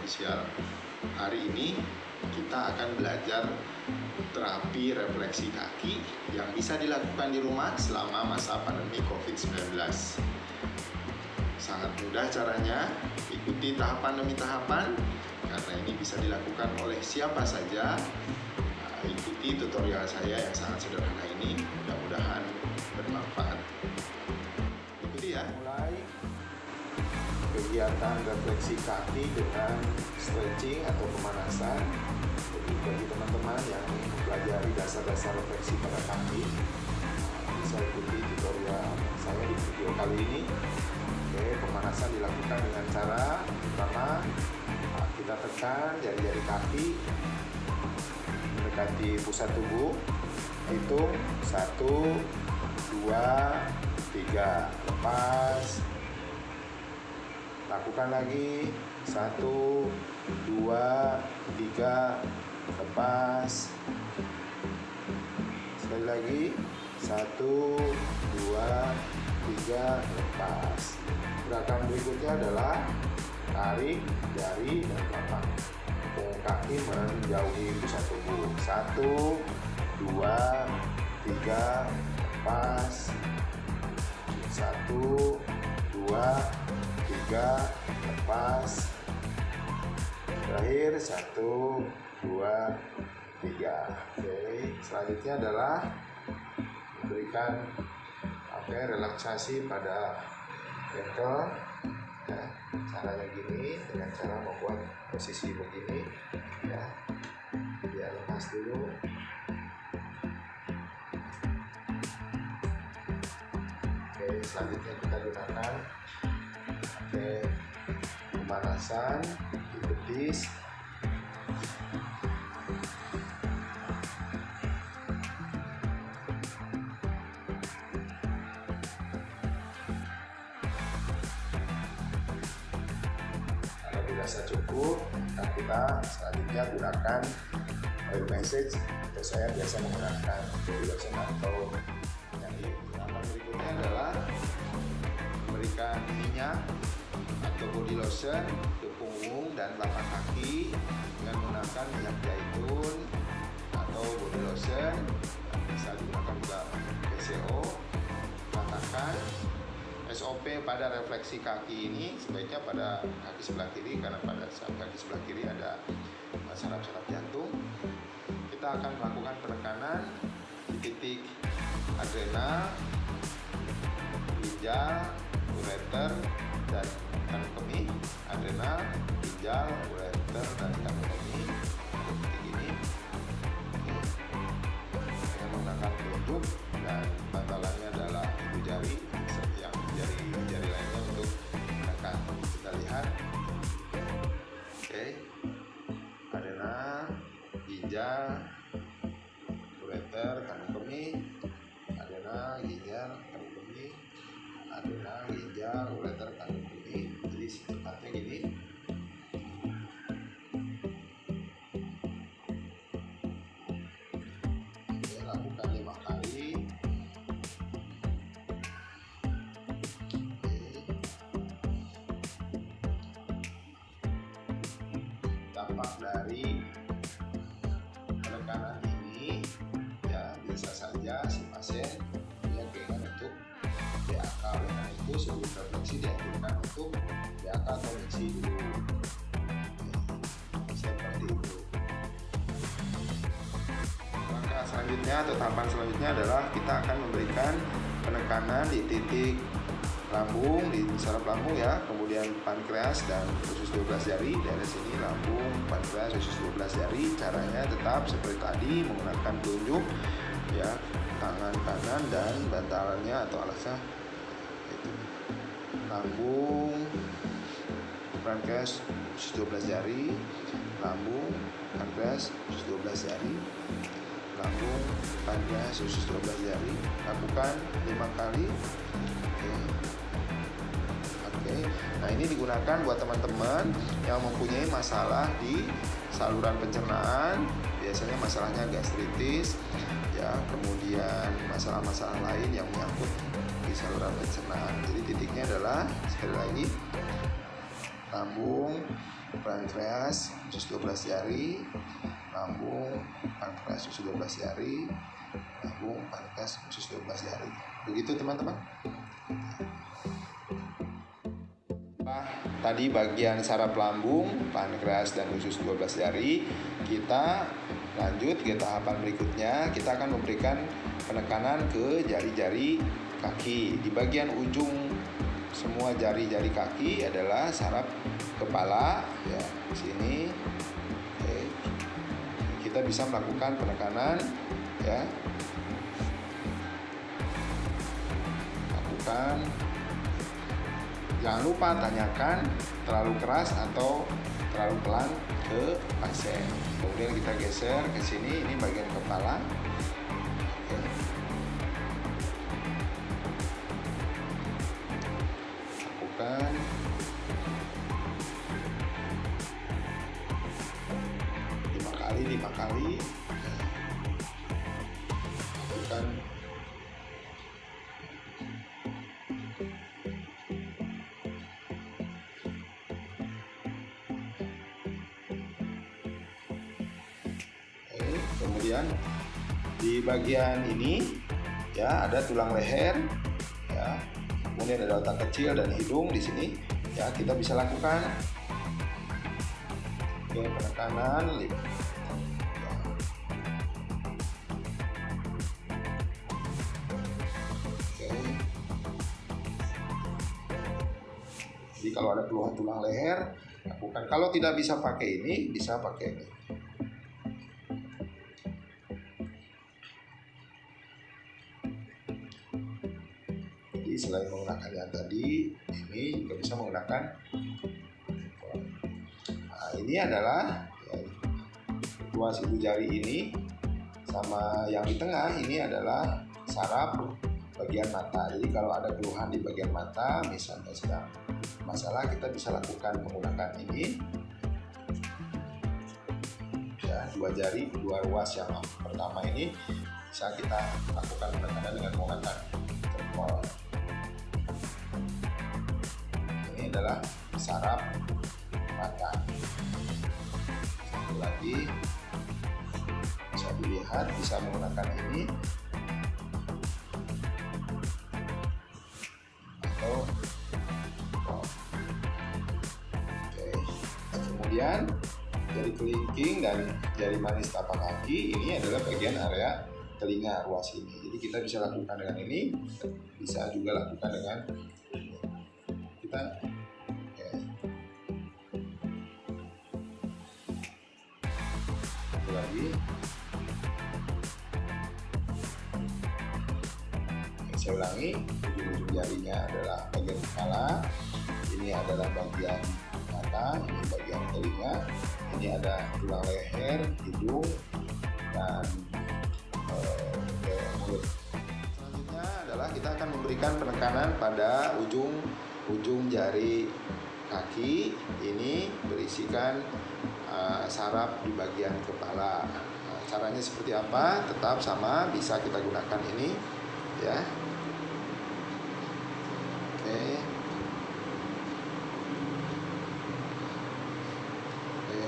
Official. Hari ini kita akan belajar terapi refleksi kaki yang bisa dilakukan di rumah selama masa pandemi COVID-19. Sangat mudah caranya, ikuti tahapan demi tahapan karena ini bisa dilakukan oleh siapa saja. Ikuti tutorial saya yang sangat sederhana ini, mudah-mudahan bermanfaat. Ikuti ya. Mulai kegiatan refleksi kaki dengan stretching atau pemanasan. Jadi bagi teman-teman yang mempelajari dasar-dasar refleksi pada kaki, bisa ikuti tutorial saya di video kali ini. Oke, pemanasan dilakukan dengan cara pertama kita tekan jari-jari kaki mendekati pusat tubuh. Hitung 1, 2, 3, lepas. Lakukan lagi 1, 2, 3, lepas. Sekali lagi 1, 2, 3, lepas. Gerakan berikutnya adalah tarik jari dan telapak punggung kaki menjauhi pusat tubuh. 1, 2, 3, lepas. 1, 2, 3, lepas. Terakhir 1, 2, 3. Oke, selanjutnya adalah memberikan relaksasi pada ankle. Ya, caranya gini, dengan cara membuat posisi begini ya, biar lemas dulu. Oke, selanjutnya kita gunakan pemanasan di betis. Kalau dirasa cukup, kita selanjutnya gunakan oil massage, atau saya biasa menggunakan body lotion atau yang berikutnya adalah memberikan minyak atau body lotion ke punggung dan telapak kaki dengan menggunakan minyak zaitun atau body lotion. Bisa digunakan juga PCO. Katakan SOP pada refleksi kaki ini sebaiknya pada kaki sebelah kiri, karena pada kaki sebelah kiri ada saraf-saraf jantung. Kita akan melakukan penekanan di titik adrenal, ginjal, ureter, dan kandung kemih. Adrenal, ginjal, ureter, dan kandung kemih. Titik ini dengan menggunakan telunjuk, dan bantalannya adalah ibu jari seperti yang jari lainnya untuk menekan. Kita lihat. Oke, adrenal, ginjal, ureter, kandung kemih. Adrenal, ginjal, kandung kemih. Adrenal, ginjal, ureter, kandung kemih. Jadi secepatnya gini. Oke, lakukan 5 kali. Oke. Dampak dari penekanan ini ya, bisa saja si pasien dia keinginan untuk DAK. Karena itu sebelum refleksi dianjurkan untuk DAK atau mixi dulu. Seperti itu. Langkah selanjutnya atau tahapan selanjutnya adalah kita akan memberikan penekanan di titik lambung, di saraf lambung ya, kemudian pankreas dan usus 12 jari. Dari sini lambung, pankreas, usus 12 jari. Caranya tetap seperti tadi, menggunakan telunjuk ya, tangan kanan dan bantalannya atau alasnya itu lambung, pankreas, usus 12 jari, lambung, pankreas, usus 12 jari, lambung, pankreas, usus 12 jari. Lakukan 5 kali. Oke. Nah, ini digunakan buat teman-teman yang mempunyai masalah di saluran pencernaan, biasanya masalahnya gastritis ya, kemudian masalah-masalah lain yang menyangkut di saluran pencernaan. Jadi titiknya adalah sekali lagi lambung, pankreas, usus 12 jari, lambung, pankreas, usus 12 jari, lambung, pankreas, usus 12 jari. Begitu teman-teman. Tadi bagian saraf lambung, pankreas, dan usus 12 jari. Kita lanjut ke tahapan berikutnya. Kita akan memberikan penekanan ke jari-jari kaki. Di bagian ujung semua jari-jari kaki adalah saraf kepala, ya, di sini. Oke. Kita bisa melakukan penekanan, ya. Lakukan. Jangan lupa tanyakan terlalu keras atau terlalu pelan ke pasien. Kemudian kita geser ke sini, ini bagian kepala. Oke. Lakukan. Lima kali. Lakukan. Kemudian di bagian ini, ya, ada tulang leher, ya, kemudian ada otak kecil dan hidung di sini, ya. Kita bisa lakukan, oke, penekanan, ya. Oke. Jadi kalau ada keluhan tulang leher, lakukan. Kalau tidak bisa pakai ini, bisa pakai ini. Selain menggunakan yang tadi, ini juga bisa menggunakan. Nah, ini adalah, ya, ruas ibu jari ini sama yang di tengah ini adalah saraf bagian mata. Jadi kalau ada keluhan di bagian mata, misalnya sedang masalah, kita bisa lakukan menggunakan ini. Ya, dua jari, dua ruas yang pertama ini bisa kita lakukan penekanan dengan menggunakan jempol. Adalah saraf mata. Satu lagi bisa dilihat, bisa menggunakan ini atau oke. Kemudian jari kelingking dan jari manis tapak kaki ini adalah bagian area telinga, ruas ini. Jadi kita bisa lakukan dengan ini, bisa juga lakukan dengan ini. Kita lagi. Saya ulangi, ujung-ujung jarinya adalah bagian kepala, ini adalah bagian mata, ini bagian telinga, ini ada tulang leher, hidung, dan mulut. Selanjutnya adalah kita akan memberikan penekanan pada ujung jari kaki. Ini berisikan saraf di bagian kepala. Caranya seperti apa? Tetap sama, bisa kita gunakan ini, ya. Oke. Oke.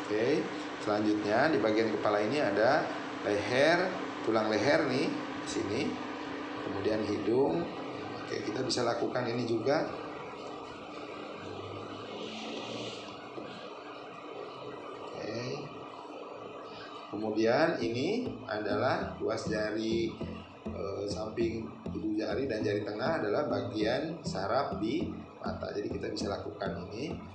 Oke, selanjutnya di bagian kepala ini ada leher, tulang leher nih di sini, kemudian hidung. Oke, kita bisa lakukan ini juga. Oke, kemudian ini adalah ruas jari samping ibu jari dan jari tengah adalah bagian saraf di mata. Jadi kita bisa lakukan ini.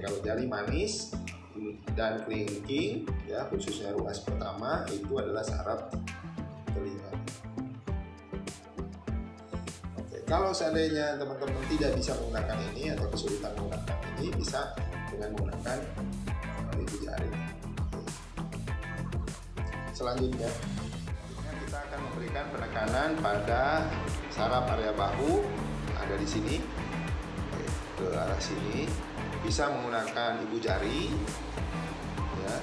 Kalau jari manis dan kelingking, ya, khususnya ruas pertama itu adalah saraf telinga. Oke, kalau seandainya teman-teman tidak bisa menggunakan ini atau kesulitan menggunakan ini, bisa dengan menggunakan ibu jari. Selanjutnya kita akan memberikan penekanan pada saraf area bahu, ada di sini ke arah sini, bisa menggunakan ibu jari ya.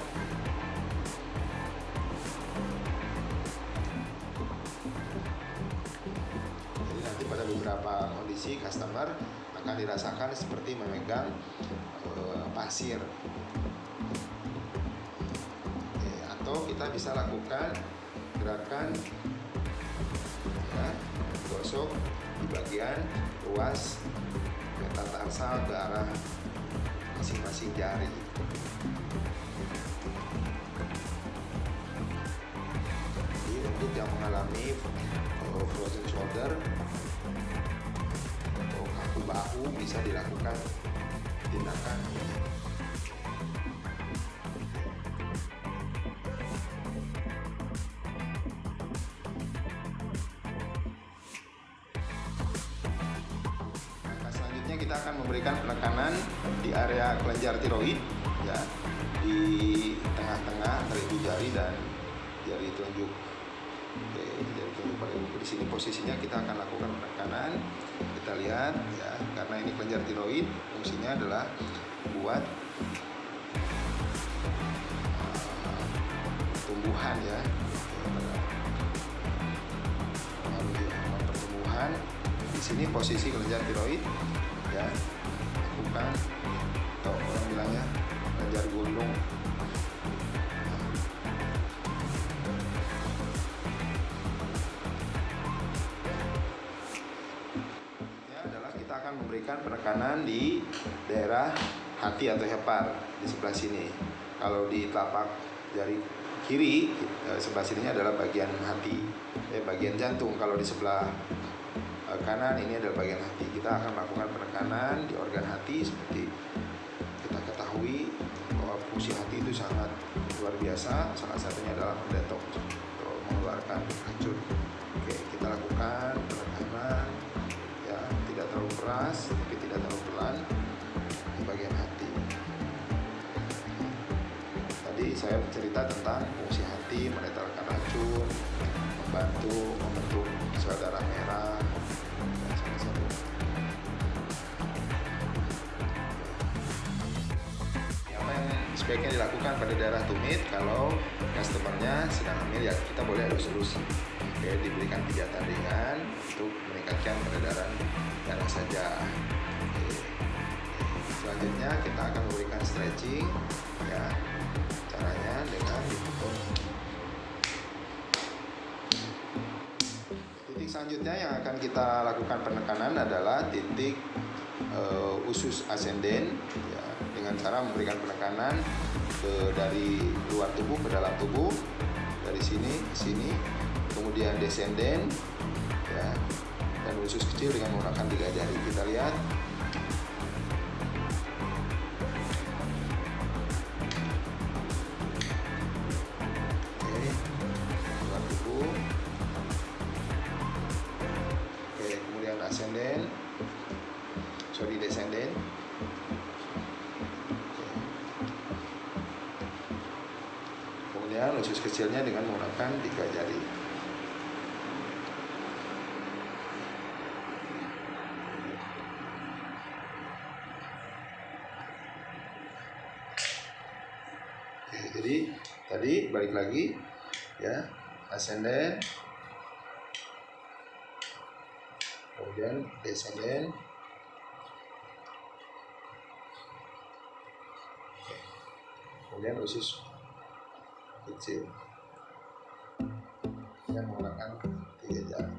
Jadi nanti pada beberapa kondisi customer akan dirasakan seperti memegang pasir. Atau kita bisa lakukan gerakan ya, gosok di bagian ruas metatarsal ke arah masing-masing jari. Jadi untuk yang mengalami frozen shoulder atau kaku bahu bisa dilakukan tindakan ini. Kita akan memberikan penekanan di area kelenjar tiroid ya, di tengah-tengah antara ibu jari dan jari telunjuk. Oke, jari telunjuk pada ibu. Di sini posisinya kita akan lakukan penekanan. Kita lihat ya, karena ini kelenjar tiroid, fungsinya adalah buat tumbuhan ya, pertumbuhan. Di sini posisi kelenjar tiroid ya, lakukan, atau orang bilangnya kelenjar gulung. Ini adalah kita akan memberikan penekanan di daerah hati atau hepar di sebelah sini. Kalau di telapak jari kiri sebelah sininya adalah bagian hati, bagian jantung. Kalau di sebelah kanan ini adalah bagian hati. Kita akan melakukan penekanan di organ hati. Seperti kita ketahui bahwa fungsi hati itu sangat luar biasa. Salah satunya adalah mendetoks atau mengeluarkan racun. Oke, kita lakukan penekanan ya, tidak terlalu keras tapi tidak terlalu pelan di bagian hati. Tadi saya bercerita tentang fungsi hati, menetralkan racun, membantu membentuk sel darah merah. Apa yang sebaiknya dilakukan pada daerah tumit kalau customernya sedang hamil ya, kita boleh elus-elus. Oke, diberikan pijatan ringan untuk meningkatkan peredaran darah saja. Oke. Selanjutnya kita akan memberikan stretching ya, caranya dengan dipukul. Titik selanjutnya yang akan kita lakukan penekanan adalah titik usus ascendens ya, dengan cara memberikan penekanan dari luar tubuh ke dalam tubuh, dari sini ke sini, kemudian descendens ya, dan usus kecil dengan menggunakan 3 jari. Kita lihat. Ascendant, descendant. Kemudian usus kecilnya dengan menggunakan 3 jari. Oke, jadi tadi balik lagi ya, ascendant, kemudian descendant, kemudian usus kecil yang menggunakan 3 jari.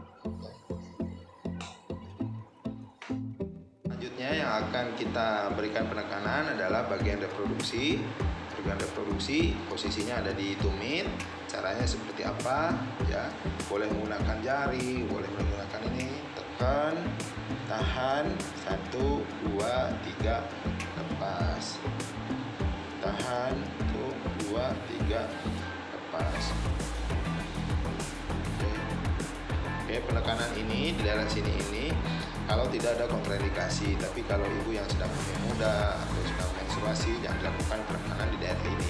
Selanjutnya yang akan kita berikan penekanan adalah bagian reproduksi. Organ reproduksi posisinya ada di tumit. Caranya seperti apa ya? Boleh menggunakan jari, boleh menggunakan ini. Tekan, tahan, 1, 2, 3, lepas. Tahan, 1, 2, 3, lepas. Oke, penekanan ini di daerah sini ini kalau tidak ada kontraindikasi, tapi kalau ibu yang sedang hamil muda atau sedang menstruasi jangan dilakukan penekanan di daerah ini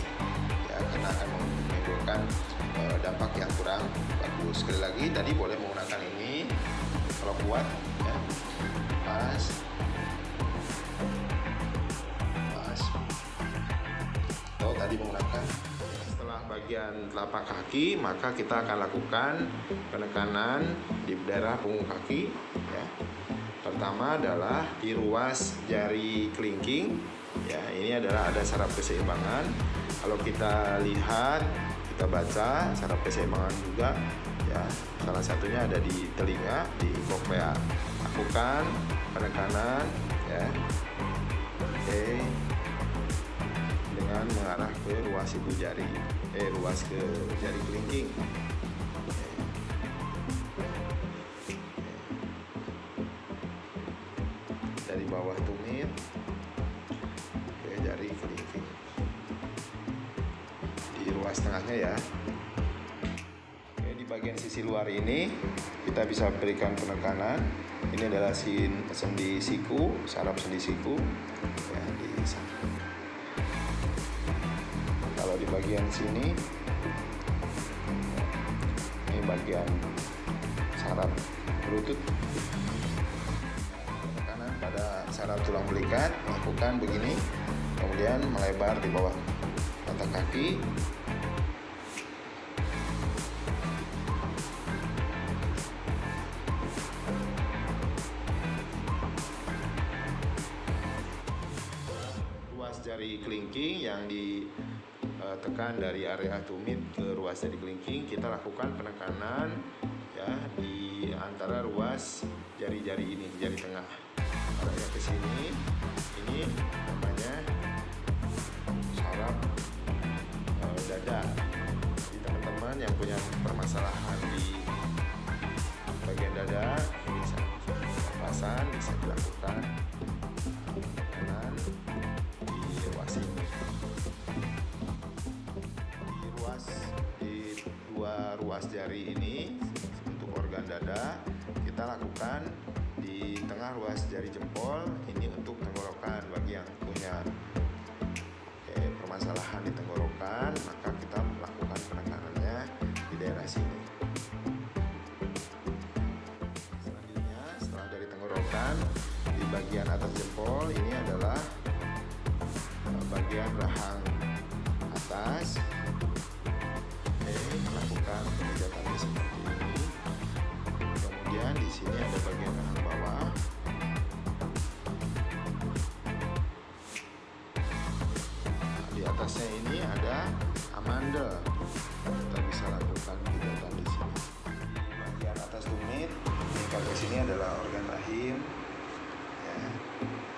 ya, karena akan menimbulkan dampak yang kurang bagus. Sekali lagi, tadi boleh menggunakan ini kalau kuat ya, pas atau tadi menggunakan. Setelah bagian telapak kaki, maka kita akan lakukan penekanan di daerah punggung kaki ya. Pertama adalah di ruas jari kelingking ya, ini adalah ada saraf keseimbangan. Kalau kita lihat, kita baca saraf keseimbangan juga ya, salah satunya ada di telinga, di koklea. Lakukan penekanan ya, oke, dengan mengarah ke ruas ibu jari, ruas ke jari kelingking. Dari bawah tumit ke jari kelingking di ruas tengahnya ya. Oke, di bagian sisi luar ini kita bisa berikan penekanan. Ini adalah sendi siku, saraf sendi siku ya, di sana. Kalau di bagian sini, ini bagian saraf lutut. Penekanan pada saraf tulang belikat, lakukan begini, kemudian melebar di bawah mata kaki. Ruas jari kelingking yang ditekan dari area tumit ke ruas jari kelingking, kita lakukan penekanan ya di antara ruas jari-jari ini, jari tengah. Arahnya ke sini, ini namanya saraf dada. Jadi teman-teman yang punya permasalahan di bagian dada, bisa pasan, bisa dilakukan penekanan di ruas ini. Di dua ruas jari ini untuk organ dada, kita lakukan di tengah ruas jari jempol. Ini untuk tenggorokan. Bagi yang punya permasalahan di tenggorokan, maka kita melakukan penekanannya di daerah sini. Selanjutnya, setelah dari tenggorokan, di bagian atas jempol ini adalah bagian rahang atas. Lakukan pengejatannya seperti ini. Kemudian di sini ada bagian rahang bawah. Nah, di atasnya ini ada amandel. Kita bisa lakukan penjatan di sini. Di bagian atas tumit, di sini adalah organ rahim. Ya.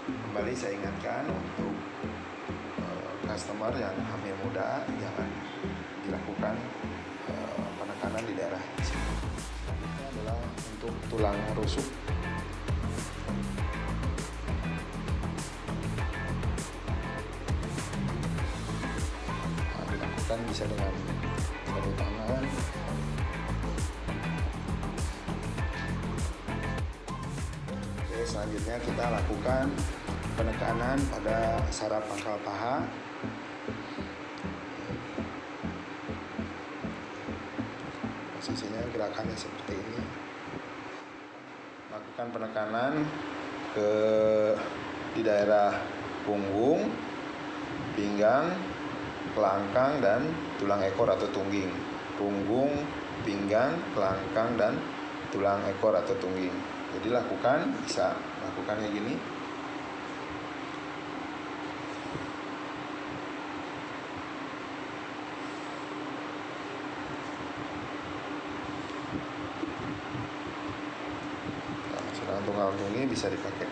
Kembali saya ingatkan untuk customer yang hamil muda, jangan dilakukan penekanan di daerah sini. Ini adalah untuk tulang rusuk. Nah, dilakukan bisa dengan satu tangan. Oke, selanjutnya kita lakukan penekanan pada saraf pangkal paha. Posisinya gerakannya seperti ini. Lakukan penekanan di daerah punggung, pinggang, kelangkang, dan tulang ekor atau tungging. Punggung, pinggang, kelangkang, dan tulang ekor atau tungging. Jadi bisa lakukan kayak gini. Tunggal tunggi bisa dipakai.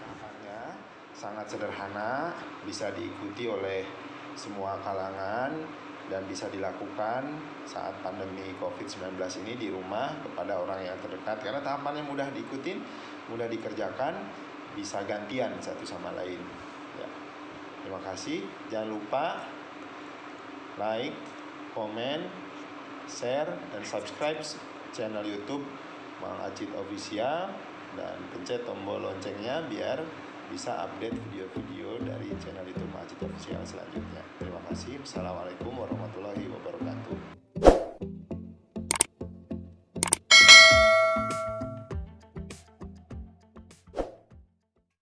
Tahapannya sangat sederhana, bisa diikuti oleh semua kalangan dan bisa dilakukan saat pandemi COVID-19 ini di rumah kepada orang yang terdekat, karena tahapannya mudah diikuti, mudah dikerjakan, bisa gantian satu sama lain. Ya. Terima kasih. Jangan lupa like, komen, share, dan subscribe channel YouTube Mang Acit Official, dan pencet tombol loncengnya biar bisa update video-video dari channel YouTube Majid Official selanjutnya. Terima kasih. Assalamualaikum warahmatullahi wabarakatuh.